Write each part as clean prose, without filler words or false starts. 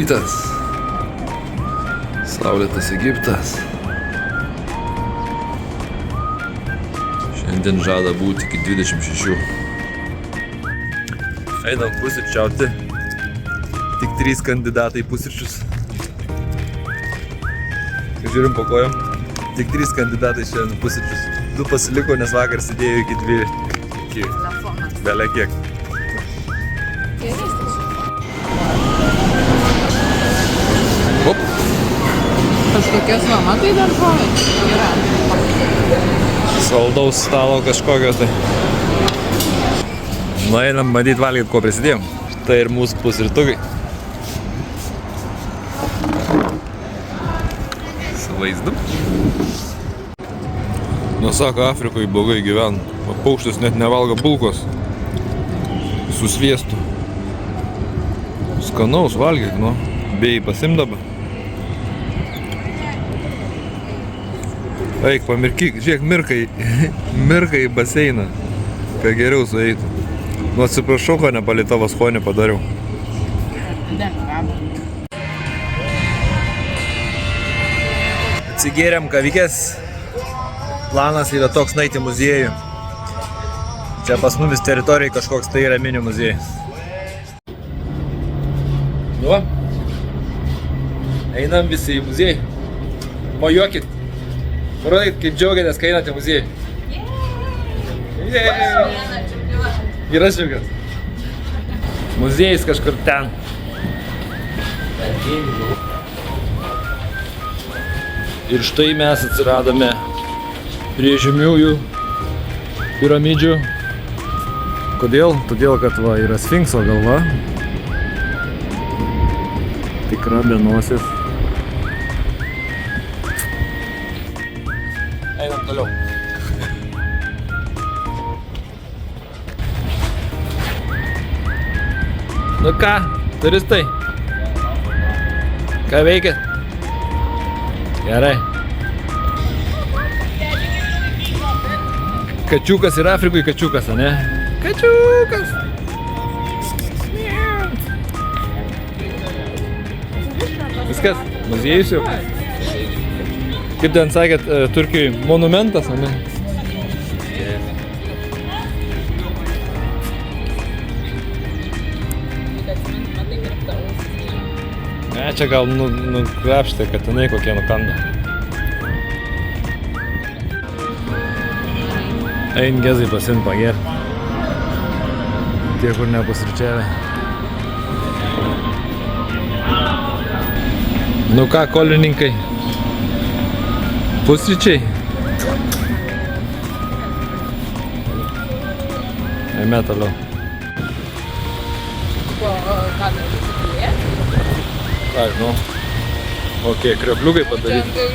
rytas. Saulėtas Egiptas. Šiandien žada būti iki 26. Einam pusryčiauti. Tik 3 kandidatai į pusryčius. Žiūrim po kojom. Tik 3 kandidatai šiandien į pusryčius. 2 pasiliko, nes vakar sėdėjo iki 2. Iki belė kiek. Op. Kažkokios matai daržovė yra. Saldaus stalo kažkokio tai. Einam bandyt valgyt, ko prisidėjom. Tai ir mūsų pusrytukai. Su vaizdu. Nu, sako, Afrikoje blogai gyvena. Paukštis net nevalgo bulkos. Su sviestu. Skanaus valgyk, nu. Bėjai pasimt dabar. Eik, pamirkyk. Žiūrėk, mirkai į baseiną. Kad geriau sueitų. Nu, atsiprašau, kad nepalei tavo skonį padariau. Atsigėrėm kavikės. Planas yra toks nueiti į muziejų. Čia pas mumis teritorijai kažkoks tai yra mini muziejus. Nu, einam visi į muziejų. Mojuokit. Parodykit, kaip džiaugiatės, kai einate į muziejų. Ir aš džiaugiuosi. Muziejus kažkur ten. Ir štai mes atsiradome prie žymiųjų piramidžių. Kodėl? Todėl, kad va, yra Sfinkso galva. Tikra be nosies. Einam toliau. Nu ką, turistai? Ką veikit? Gerai. Kačiukas ir Afrikui kačiukas, ane? Kačiukas! Viskas, muziejus jau. Kaip ten sakėt, Turkijoj monumentas, ane? Ne, čia gal nukrapštė, kad tenai kokie nukanda. Ein gezai pasimt pager. Tie, kur nepusryčiavę. Nu ką, kolininkai? Pusryčiai? Eime toliau. Ką, žinau. Ok, kriokliukai padaryti.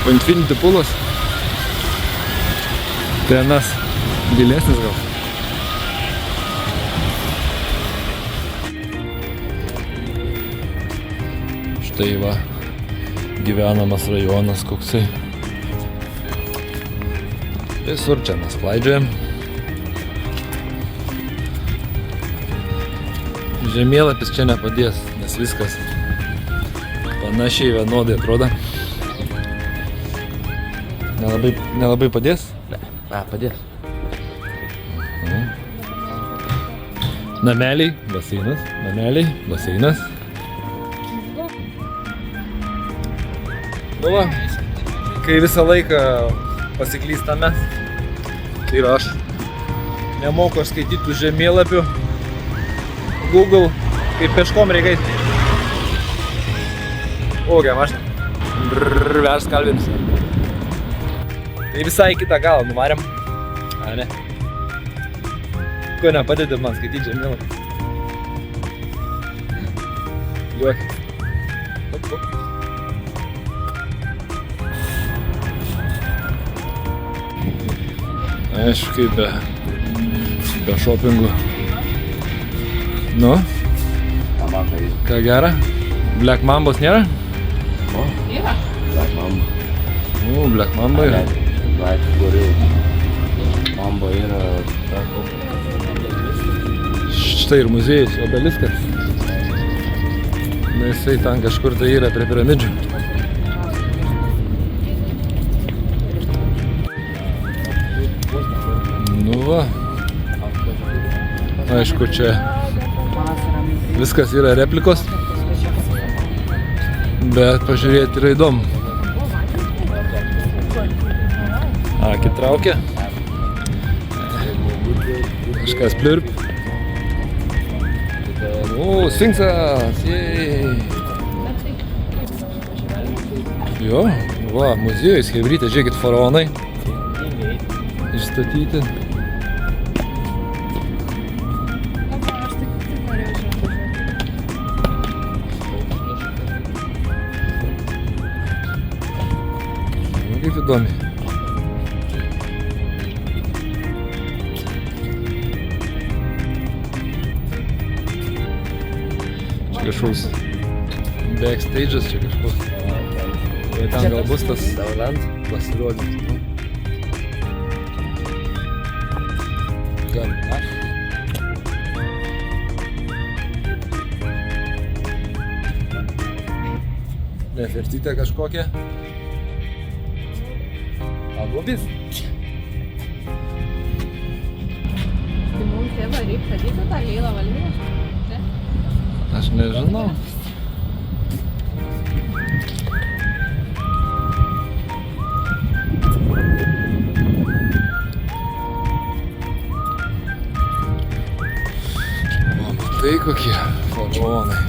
Infinity Poolas. Tai anas gilesnis gal. Štai va, gyvenamas rajonas koksai. Visur čia mes klaidžiojam. Žemėlapis čia nepadės, nes viskas panašiai vienodai atrodo. Nelabai padės? Ne, padės. Nameliai, baseinas, nameliai, baseinas. Nu va, kai visą laiką pasiklystame, tai ir aš nemoku aš skaityti tų žemėlapių. Google, kaip peškom reikia. O, geriam aš. Vers kalbins. Tai visai kitą galą nuvarėm. A, ne? Ko nepadedi man skaityti žemėlapį? Juokit. Aišku, be šopingų. Nu? Ką gera? Black Mambos nėra? Yra. Black Mamba. Black Mamba yra. Black Gorilla. Mamba yra... Štai ir muziejus, obeliskas. Na, jisai ten kažkur tai yra prie piramidžių. Nu va. Aišku, čia viskas yra replikos, bet pažiūrėti yra įdomu. Akį traukia. Kažkas pliurp. Sfinksas! Jej! Jo, va, muziejus, hebrytė, žiūrėkit, faraonai išstatyti. Kaip įdomi. Čia kažkoks backstage'as, čia kažkoks. Ten gal bus tas pasirodys. Gal aš? Nefertytė kažkokia. Agobis. Tai mums tėva reikia daryti tą leilą valymą. Aš nežinau. O, matai kokie faraonai.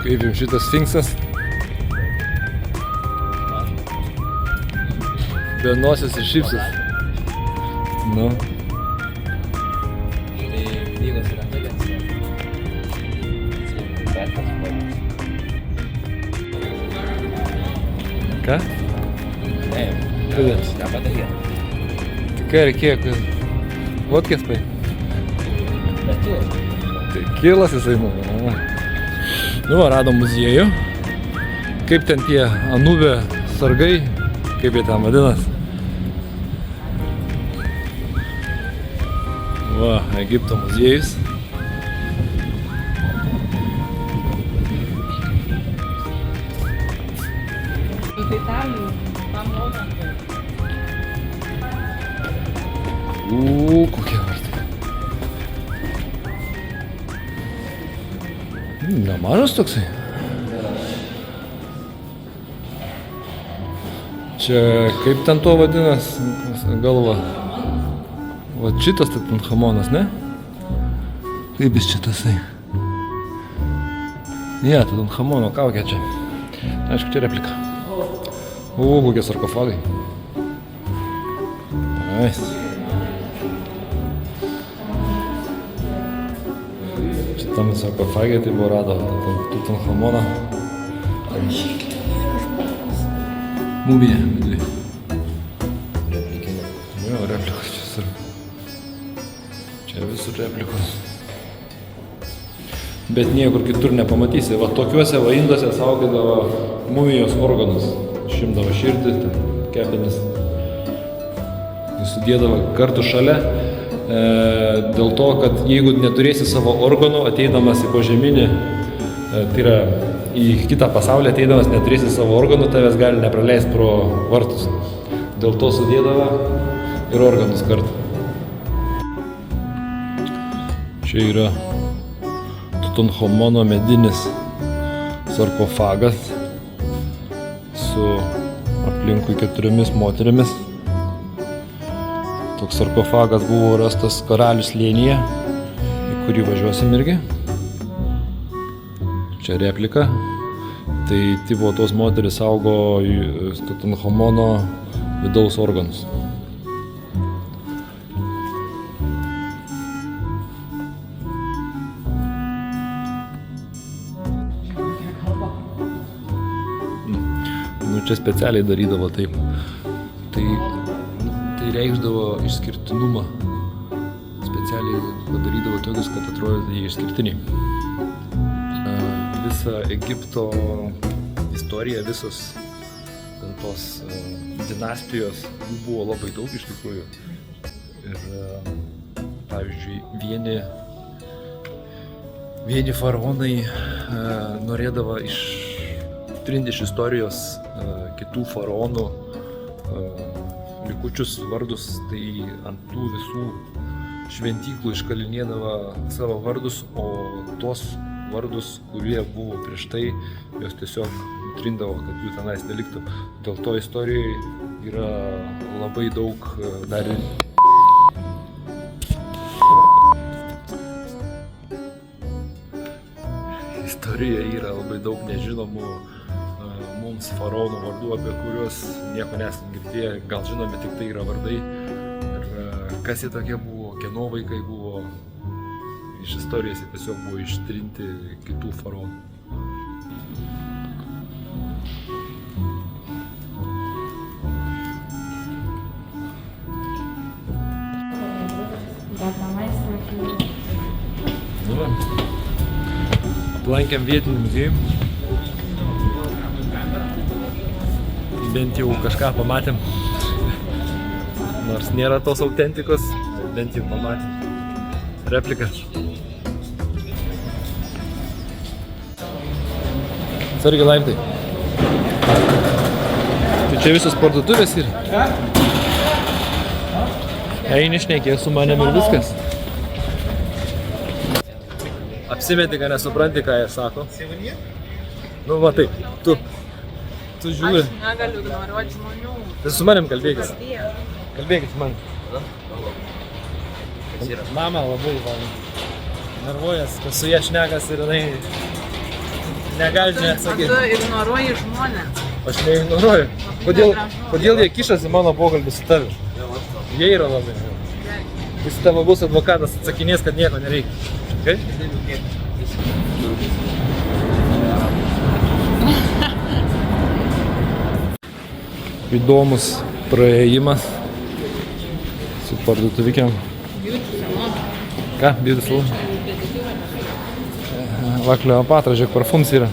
Kaip jums šitas sfinksas? Be nosies ir šypsas. Nu. Tai knygos yra tokias. Ką? Ne, Kodėl? ką padarė. Tai ką reikėjo, kad vodkės pai? Bet tu. Tai kilas jisai, Nu, va, radom muziejų. Kaip ten tie Anubė sargai, kaip jie ten vadinas. Va, Egipto muziejus. Tai tam momentui. Kokie vartai. Nemažas toksai. Čia kaip ten to vadinas galva? Va šitas Tutanchamonas, ne? Kaip jis čia tasai? Ne, Tutanchamono kaukė čia. Aišku, čia replika. Kokie sarkofagai. Nice. Šitam sarkofage tai buvo rado Tutanchamoną. Mumija. Jo, replikos čia sur. Čia visur replikos. Bet niekur kitur nepamatysi. Va tokiuose va induose saugodavo mumijos organus. Šimdavo širdį, kepenis. Jis sudėdavo kartu šalia. Dėl to, kad jeigu neturėsi savo organų, ateidamas į požeminį, tai yra į kitą pasaulį ateidamas, neturėsi savo organų, tavęs gali nepraleisti pro vartus. Dėl to sudėdavo ir organus kartu. Čia yra Tutanchamono medinis sarkofagas su aplinkui 4 moterimis. Toks sarkofagas buvo rastas Karalių slėnyje, į kurį važiuosim irgi. Čia replika. Tai tipo tos moteris saugo Tutanchamono vidaus organus. čia specialiai darydavo taip. Tai reikšdavo išskirtinumą. Specialiai padarydavo tokius, kad atrodo jie išskirtiniai. Visa Egipto istorija, visos tos dinastijos, jų buvo labai daug iš tikrųjų. Ir pavyzdžiui, vieni faraonai norėdavo ištrinti iš istorijos kitų faraonų likučius vardus, tai ant tų visų šventyklų iškalinėdavo savo vardus, o tuos vardus, kurie buvo prieš tai, jos tiesiog nutrindavo, kad jų tenais neliktų. Dėl to istorijoje yra labai daug dar istorijoje yra labai daug nežinomų mums faraonų vardų, apie kuriuos nieko nesam girdėję, gal žinome, tik tai yra vardai. Ir kas jie tokie buvo, kieno vaikai buvo, iš istorijos jie tiesiog buvo ištrinti kitų faraonų. Aplankėm vietinį muziejų. Bent jau kažką pamatėm. Nors nėra tos autentikos, bent jau pamatėm. Replikas. Sargi laiptai. Tai čia visos parduotuvės yra. Eini šnekėk su manim ir viskas. Apsimeti, kad nesupranti, ką jie sako. Nu va taip, tu žiūri. Aš negaliu ignoruoti žmonių. Tai su manim kalbėkis. Kalbėkis man. Mama labai nervuojas, kad su jie šnekas ir jinai negali neatsakyti. Tu ignoruoji žmonės. Aš neignoruoju. Kodėl jie kišasi mano pokalbį su tavim? Jie yra labai. Jis tavo bus advokatas, atsakinės, kad nieko nereikia. Okay? Įdomus praėjimas su parduotuvikiam. Ką? Beauty salon? Va, Kleopatra, žiūrėk, parfums yra.